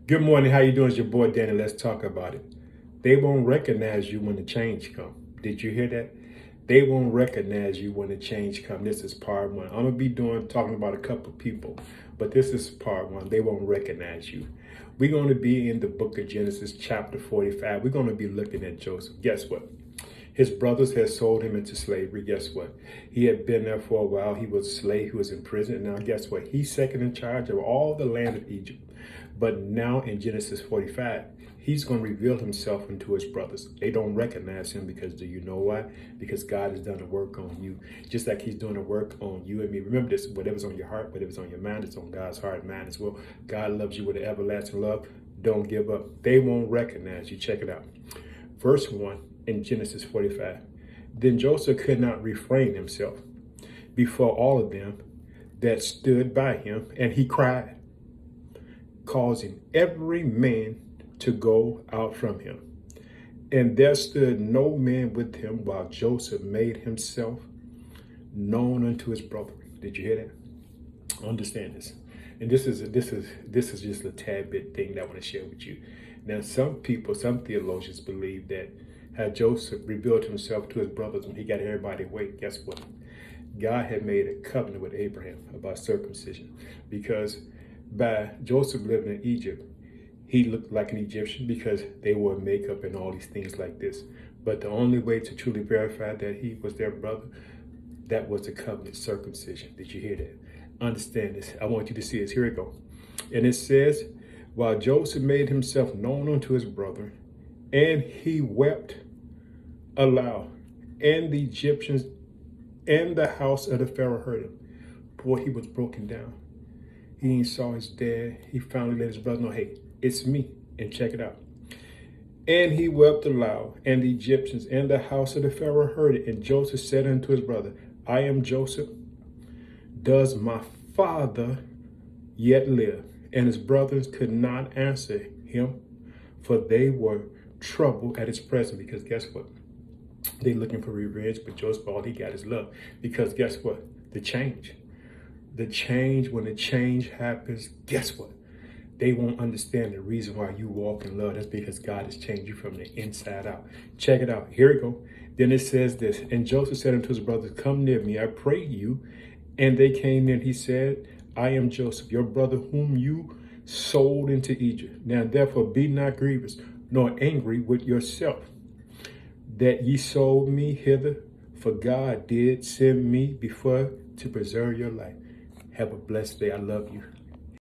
Good morning. How you doing? It's your boy Danny. Let's talk about it. They won't recognize you when the change comes. Did you hear that? They won't recognize you when the change comes. This is part one. I'm gonna be talking about a couple of people, but this is part one. They won't recognize you. We're going to be in the book of Genesis, chapter 45. We're going to be looking at Joseph. Guess what? His brothers had sold him into slavery. Guess what? He had been there for a while. He was a slave. He was in prison. And now guess what? He's second in charge of all the land of Egypt. But now in Genesis 45, he's going to reveal himself unto his brothers. They don't recognize him because do you know why? Because God has done a work on you. Just like he's doing a work on you and me. Remember this, whatever's on your heart, whatever's on your mind, it's on God's heart and mind as well. God loves you with an everlasting love. Don't give up. They won't recognize you. Check it out. Verse 1 in Genesis 45. Then Joseph could not refrain himself before all of them that stood by him, and he cried, causing every man to go out from him. And there stood no man with him while Joseph made himself known unto his brethren. Did you hear that? Understand this. And this is just a tad bit thing that I want to share with you. Now, some theologians believe that how Joseph revealed himself to his brothers when he got everybody away. Guess what? God had made a covenant with Abraham about circumcision, because by Joseph living in Egypt, he looked like an Egyptian because they wore makeup and all these things like this. But the only way to truly verify that he was their brother, that was the covenant circumcision. Did you hear that? Understand this. I want you to see this. Here we go. And it says, while Joseph made himself known unto his brother, and he wept aloud, and the Egyptians and the house of the Pharaoh heard him. Boy, he was broken down. He saw his dad. He finally let his brother know, hey, it's me. And check it out. And he wept aloud, and the Egyptians and the house of the Pharaoh heard it. And Joseph said unto his brother, I am Joseph. Does my father yet live? And his brothers could not answer him, for they were troubled at his presence. Because guess what? They looking for revenge, but Joseph, all he got is love. Because guess what? The change, when the change happens, guess what? They won't understand the reason why you walk in love. That's because God has changed you from the inside out. Check it out. Here we go. Then it says this, and Joseph said unto his brothers, come near me, I pray you. And they came near, and he said, I am Joseph, your brother, whom you sold into Egypt. Now therefore be not grievous, nor angry with yourself, that ye sold me hither, for God did send me before to preserve your life. Have a blessed day. I love you.